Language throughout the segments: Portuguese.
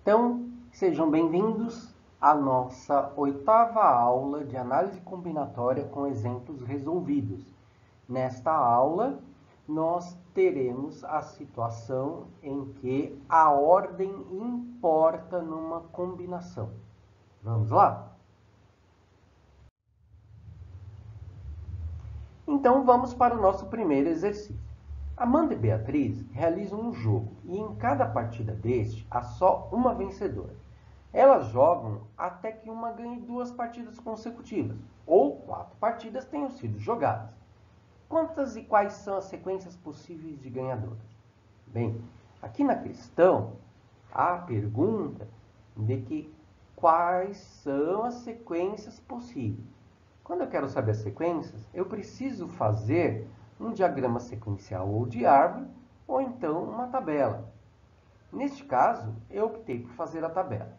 Então, sejam bem-vindos à nossa 8ª aula de análise combinatória com exemplos resolvidos. Nesta aula, nós teremos a situação em que a ordem importa numa combinação. Vamos lá? Então, vamos para o nosso primeiro exercício. Amanda e Beatriz realizam um jogo e em cada partida deste há só uma vencedora. Elas jogam até que uma ganhe 2 partidas consecutivas, ou 4 partidas tenham sido jogadas. Quantas e quais são as sequências possíveis de ganhadoras? Bem, aqui na questão, há a pergunta de que quais são as sequências possíveis. Quando eu quero saber as sequências, eu preciso fazer um diagrama sequencial ou de árvore, ou então uma tabela. Neste caso, eu optei por fazer a tabela.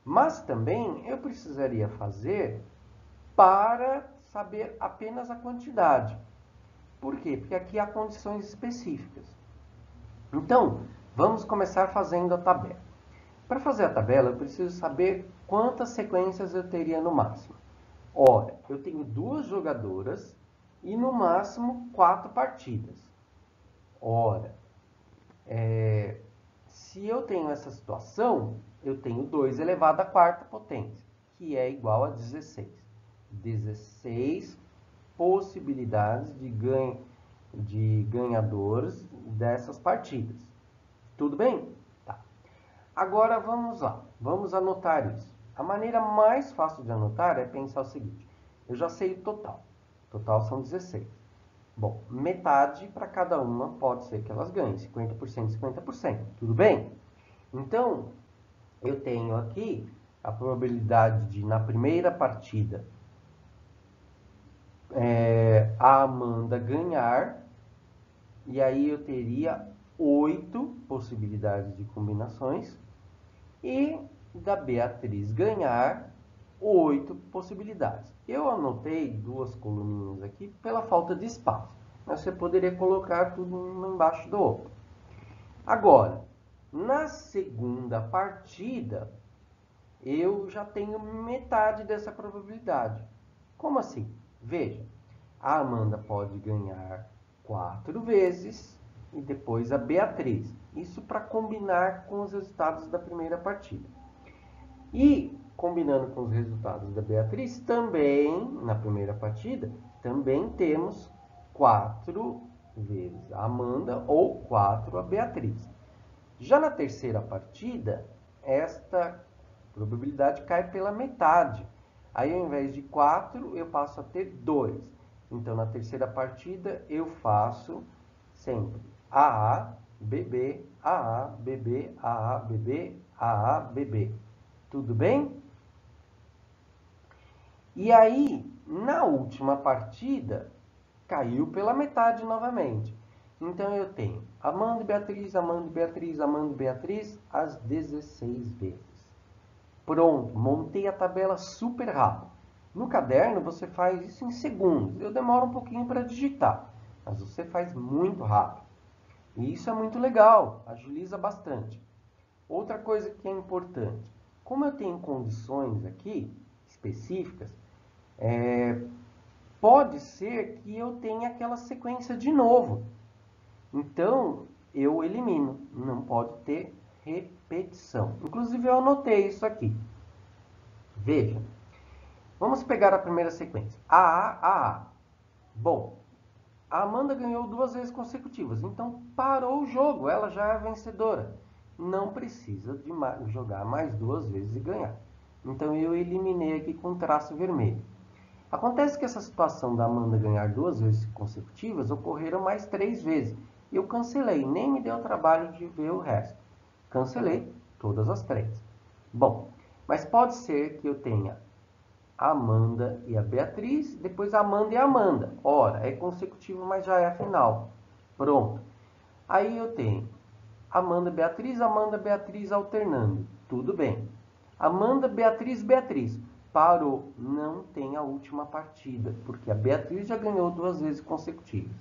Mas também eu precisaria fazer para saber apenas a quantidade. Por quê? Porque aqui há condições específicas. Então, vamos começar fazendo a tabela. Para fazer a tabela, eu preciso saber quantas sequências eu teria no máximo. Ora, eu tenho 2 jogadoras e no máximo 4 partidas. Ora, se eu tenho essa situação, eu tenho 2 elevado à 4ª potência, que é igual a 16. 16 possibilidades de ganhadores dessas partidas. Tudo bem? Tá. Agora vamos lá, vamos anotar isso. A maneira mais fácil de anotar é pensar o seguinte: eu já sei o total. O total são 16. Bom, metade para cada uma pode ser que elas ganhem, 50% e 50%. Tudo bem? Então, eu tenho aqui a probabilidade de, na primeira partida, a Amanda ganhar, e aí eu teria 8 possibilidades de combinações, e da Beatriz ganhar 8 possibilidades. Eu anotei 2 coluninhas aqui pela falta de espaço, mas você poderia colocar tudo um embaixo do outro. Agora, na segunda partida, eu já tenho metade dessa probabilidade. Como assim? Veja, a Amanda pode ganhar 4 vezes e depois a Beatriz. Isso para combinar com os resultados da primeira partida. E, combinando com os resultados da Beatriz, também, na primeira partida, também temos 4 vezes a Amanda ou 4 a Beatriz. Já na terceira partida, esta probabilidade cai pela metade. Aí, ao invés de 4, eu passo a ter 2. Então, na terceira partida, eu faço sempre AA, BB, AA, BB, AA, BB, AA, BB. Tudo bem? E aí, na última partida, caiu pela metade novamente. Então, eu tenho Amanda e Beatriz, Amanda e Beatriz, Amanda e Beatriz, as 16 vezes. Pronto, montei a tabela super rápido. No caderno, você faz isso em segundos. Eu demoro um pouquinho para digitar, mas você faz muito rápido. E isso é muito legal, agiliza bastante. Outra coisa que é importante, como eu tenho condições aqui específicas, pode ser que eu tenha aquela sequência de novo. Então, eu elimino. Não pode ter repetição. Inclusive, eu anotei isso aqui. Veja. Vamos pegar a primeira sequência. AA. Bom, a Amanda ganhou 2 vezes consecutivas. Então, parou o jogo. Ela já é a vencedora. Não precisa de jogar mais 2 vezes e ganhar. Então, eu eliminei aqui com traço vermelho. Acontece que essa situação da Amanda ganhar 2 vezes consecutivas ocorreram mais 3 vezes. Eu cancelei, nem me deu o trabalho de ver o resto. Cancelei todas as 3. Bom, mas pode ser que eu tenha a Amanda e a Beatriz, depois a Amanda e a Amanda. Ora, é consecutivo, mas já é a final. Pronto. Aí eu tenho Amanda, Beatriz alternando. Tudo bem. Amanda, Beatriz, Beatriz. Parou. Não tem a última partida, porque a Beatriz já ganhou 2 vezes consecutivas.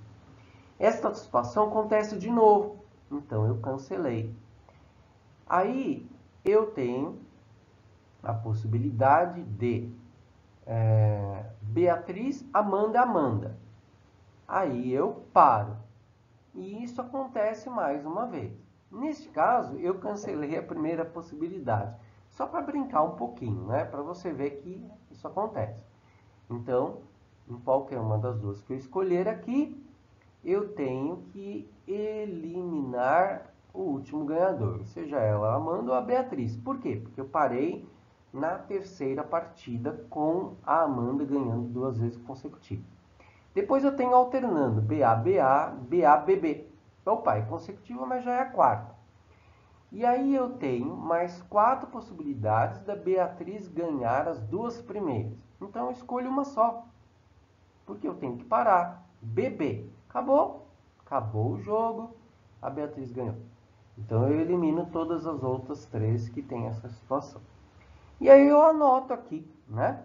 Esta situação acontece de novo. Então, eu cancelei. Aí, eu tenho a possibilidade de Beatriz, Amanda, Amanda. Aí eu paro. E isso acontece mais uma vez. Neste caso, eu cancelei a primeira possibilidade. Só para brincar um pouquinho, né? Para você ver que isso acontece. Então, em qualquer uma das duas que eu escolher aqui, eu tenho que eliminar o último ganhador. Seja ela a Amanda ou a Beatriz. Por quê? Porque eu parei na terceira partida com a Amanda ganhando 2 vezes consecutivas. Depois eu tenho alternando BA, BA, BA, BB. Opa, é consecutiva, mas já é a quarta. E aí eu tenho mais 4 possibilidades da Beatriz ganhar as 2 primeiras. Então eu escolho uma só, porque eu tenho que parar. BB. Acabou? Acabou o jogo, a Beatriz ganhou. Então eu elimino todas as outras 3 que tem essa situação. E aí eu anoto aqui, né?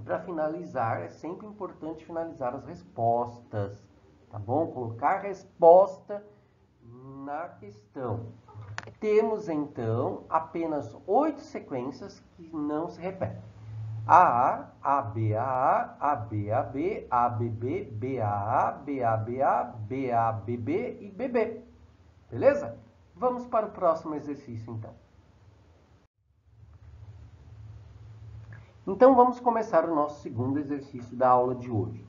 Para finalizar, é sempre importante finalizar as respostas, tá bom? Colocar a resposta na questão. Temos, então, apenas 8 sequências que não se repetem. AA, ABAA, ABAB, ABB, BAA, BABA, BABB e BB. Beleza? Vamos para o próximo exercício, então. Então, vamos começar o nosso segundo exercício da aula de hoje.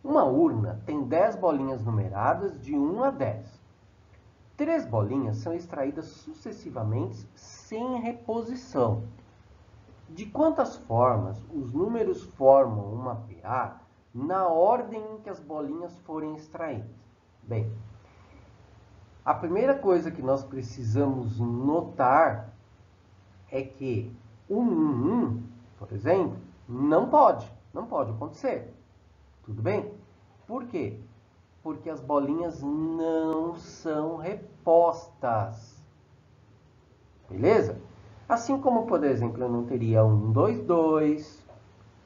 Uma urna tem 10 bolinhas numeradas de 1 a 10. 3 bolinhas são extraídas sucessivamente sem reposição. De quantas formas os números formam uma PA na ordem em que as bolinhas forem extraídas? Bem, a primeira coisa que nós precisamos notar é que o 1, por exemplo, não pode acontecer. Tudo bem? Por quê? Porque as bolinhas não são repostas. Beleza? Assim como, por exemplo, eu não teria 1, 2, 2,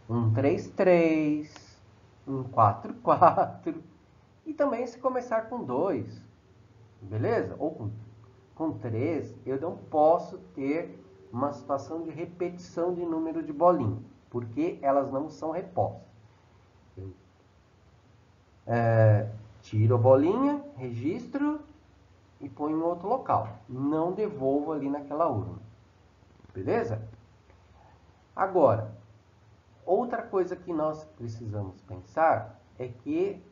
1, 3, 3, 1, 4, 4. E também se começar com 2, beleza? Ou com 3, eu não posso ter uma situação de repetição de número de bolinha, porque elas não são repostas. Tiro a bolinha, registro e ponho em outro local. Não devolvo ali naquela urna. Beleza? Agora, outra coisa que nós precisamos pensar é que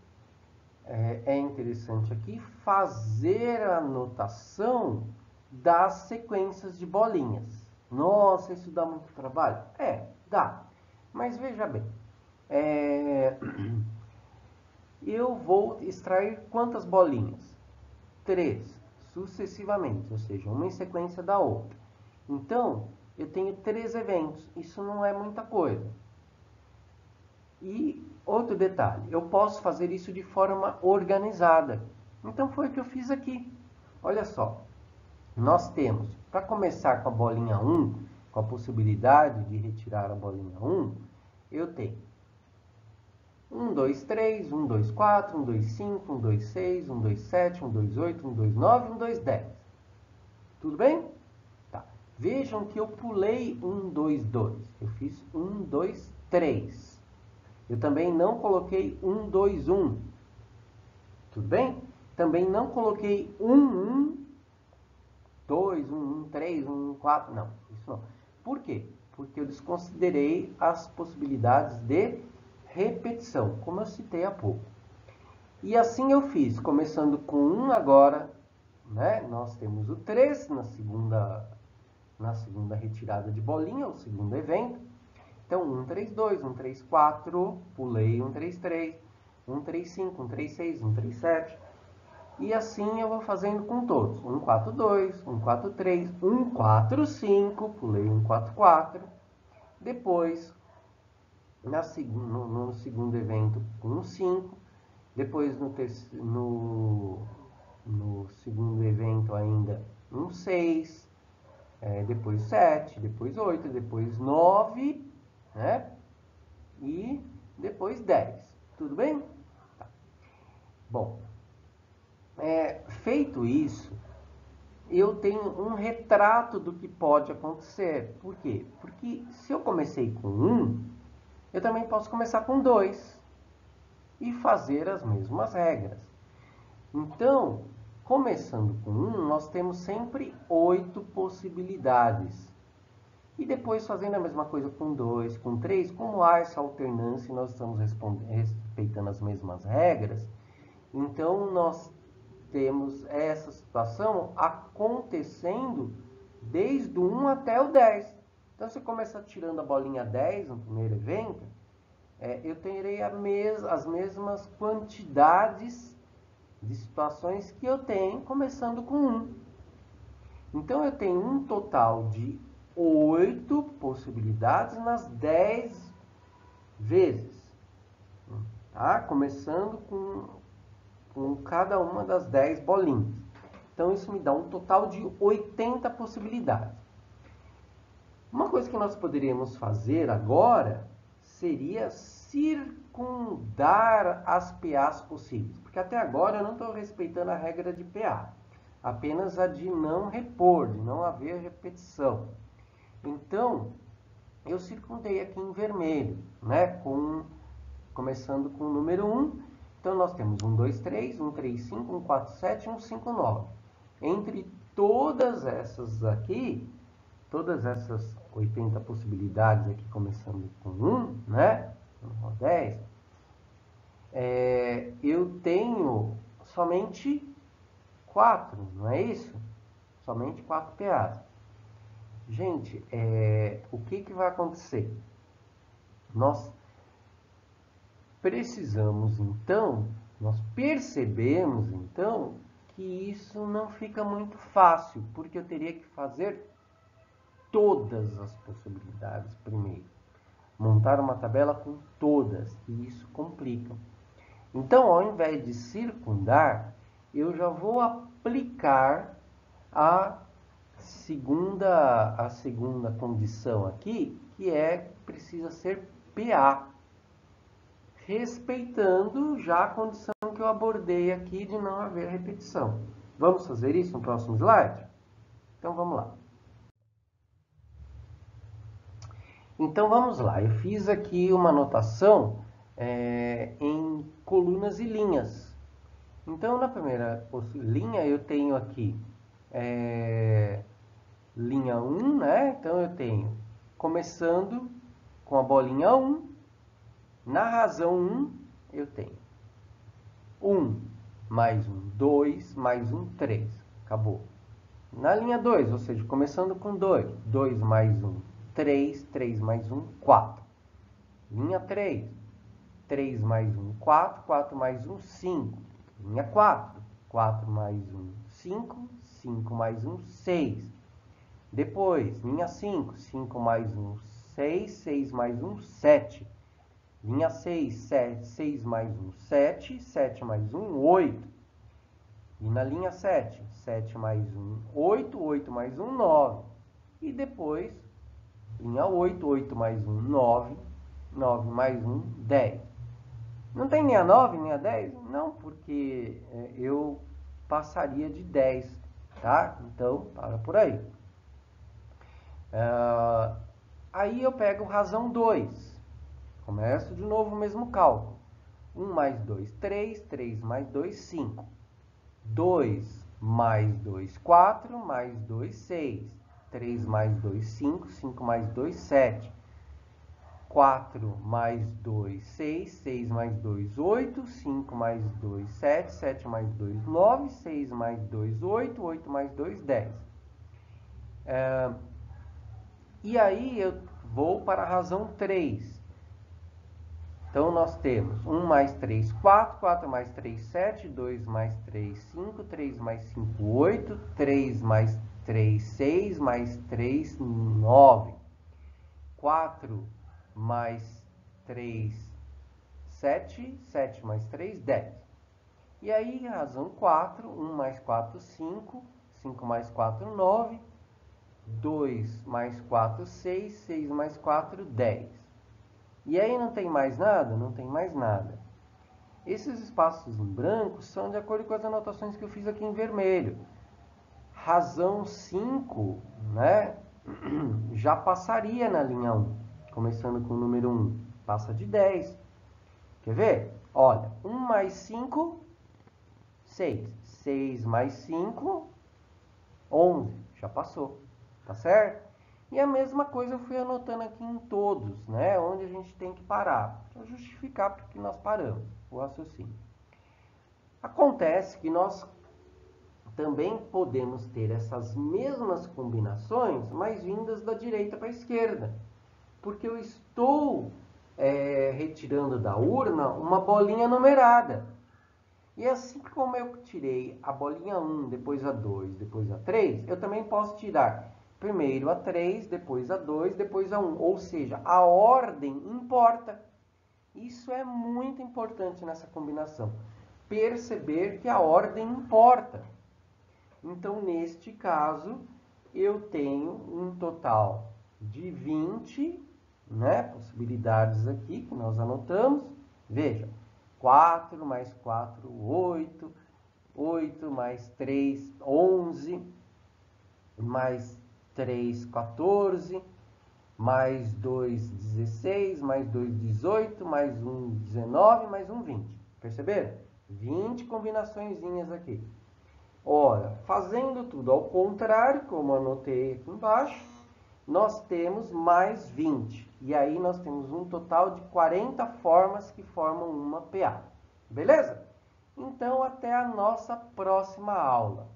é interessante aqui fazer a anotação das sequências de bolinhas. Nossa, isso dá muito trabalho? Dá. Mas veja bem, eu vou extrair quantas bolinhas? 3, sucessivamente, ou seja, uma em sequência da outra. Então, eu tenho 3 eventos, isso não é muita coisa. E outro detalhe, eu posso fazer isso de forma organizada. Então foi o que eu fiz aqui. Olha só, nós temos, para começar com a bolinha 1, com a possibilidade de retirar a bolinha 1, eu tenho 1, 2, 3, 1, 2, 4, 1, 2, 5, 1, 2, 6, 1, 2, 7, 1, 2, 8, 1, 2, 9, 1, 2, 10. Tudo bem? Tá. Vejam que eu pulei 1, 2, 2. Eu fiz 1, 2, 3. Eu também não coloquei 1, 2, 1. Tudo bem? Também não coloquei 1, 1, 2, 1, 1, 3, 1, 4. Não, isso não. Por quê? Porque eu desconsiderei as possibilidades de repetição, como eu citei há pouco. E assim eu fiz, começando com 1 agora, né? Nós temos o 3 na segunda retirada de bolinha, o segundo evento. Então, 1, 3, 2, 1, 3, 4, pulei 1, 3, 3, 1, 3, 5, 1, 3, 6, 1, 3, 7. E assim eu vou fazendo com todos. 1, 4, 2, 1, 4, 3, 1, 4, 5, pulei 1, 4, 4. Depois, no segundo evento, 1, 5. Depois, no segundo evento ainda, 1, 6. Depois 7, depois 8, depois 9, né? E depois 10. Tudo bem? Tá. Bom, feito isso, eu tenho um retrato do que pode acontecer. Por quê? Porque se eu comecei com 1, eu também posso começar com 2 e fazer as mesmas regras. Então, começando com 1, nós temos sempre 8 possibilidades. E depois fazendo a mesma coisa com 2, com 3, como há essa alternância e nós estamos respeitando as mesmas regras, então nós temos essa situação acontecendo desde o 1 até o 10. Então, se eu começar tirando a bolinha 10 no primeiro evento, eu terei as mesmas quantidades de situações que eu tenho começando com 1. Então, eu tenho um total de 8 possibilidades nas 10 vezes. Tá? Começando com cada uma das 10 bolinhas. Então, isso me dá um total de 80 possibilidades. Uma coisa que nós poderíamos fazer agora seria circundar as PAs possíveis. Porque até agora eu não estou respeitando a regra de PA. Apenas a de não repor, de não haver repetição. Então, eu circundei aqui em vermelho, né? Começando com o número 1. Então, nós temos 1, 2, 3, 1, 3, 5, 1, 4, 7, 1, 5, 9. Entre todas essas aqui, todas essas 80 possibilidades aqui, começando com 1, né? 10, eu tenho somente 4, não é isso? Somente 4 PAs. Gente, o que vai acontecer? Nós precisamos, então, nós percebemos, então, que isso não fica muito fácil, porque eu teria que fazer todas as possibilidades primeiro. Montar uma tabela com todas, e isso complica. Então, ao invés de circundar, eu já vou aplicar a segunda condição aqui, que precisa ser PA, respeitando já a condição que eu abordei aqui de não haver repetição. Vamos fazer isso no próximo slide? Então, vamos lá. Então, vamos lá. Eu fiz aqui uma anotação em colunas e linhas. Então, na primeira linha, eu tenho aqui linha 1, né? Então, eu tenho, começando com a bolinha 1, na razão 1, eu tenho 1 mais 1, 2 mais 1, 3. Acabou. Na linha 2, ou seja, começando com 2, 2 mais 1, 3, 3 mais 1, 4. Linha 3, 3 mais 1, 4, 4 mais 1, 5. Linha 4, 4 mais 1, 5, 5 mais 1, 6. Depois, linha 5, 5 mais 1, 6, 6 mais 1, 7. Linha 6, 7, 6 mais 1, 7, 7 mais 1, 8. E na linha 7, 7 mais 1, 8, 8 mais 1, 9. E depois, linha 8, 8 mais 1, 9, 9 mais 1, 10. Não tem linha 9, linha 10? Não, porque eu passaria de 10, tá? Então, para por aí. Aí eu pego razão 2. Começo de novo o mesmo cálculo. 1 mais 2, 3. 3 mais 2, 5. 2 mais 2, 4. Mais 2, 6. 3 mais 2, 5. 5 mais 2, 7. 4 mais 2, 6. 6 mais 2, 8. 5 mais 2, 7. 7 mais 2, 9. 6 mais 2, 8. 8 mais 2, 10. E aí eu vou para a razão 3. Então, nós temos 1 mais 3, 4, 4 mais 3, 7, 2 mais 3, 5, 3 mais 5, 8, 3 mais 3, 6, mais 3, 9, 4 mais 3, 7, 7 mais 3, 10. E aí, razão 4, 1 mais 4, 5, 5 mais 4, 9, 2 mais 4, 6, 6 mais 4, 10. E aí não tem mais nada? Não tem mais nada. Esses espaços em branco são de acordo com as anotações que eu fiz aqui em vermelho. razão 5, né, já passaria na linha 1, começando com o número 1, passa de 10. Quer ver? Olha, 1 mais 5, 6. 6 mais 5, 11. Já passou, tá certo? E a mesma coisa eu fui anotando aqui em todos, né? Onde a gente tem que parar, para justificar porque nós paramos o raciocínio. Acontece que nós também podemos ter essas mesmas combinações, mas vindas da direita para a esquerda. Porque eu estou retirando da urna uma bolinha numerada. E assim como eu tirei a bolinha 1, depois a 2, depois a 3, eu também posso tirar primeiro a 3, depois a 2, depois a 1. Ou seja, a ordem importa. Isso é muito importante nessa combinação. Perceber que a ordem importa. Então, neste caso, eu tenho um total de 20, né, possibilidades aqui que nós anotamos. Veja, 4 mais 4, 8. 8 mais 3, 11. Mais 3, 14. Mais 2, 16. Mais 2, 18. Mais 1, 19. Mais 1, 20. Perceberam? 20 combinaçõezinhas aqui. Ora, fazendo tudo ao contrário, como anotei aqui embaixo, nós temos mais 20. E aí nós temos um total de 40 formas que formam uma PA. Beleza? Então, até a nossa próxima aula.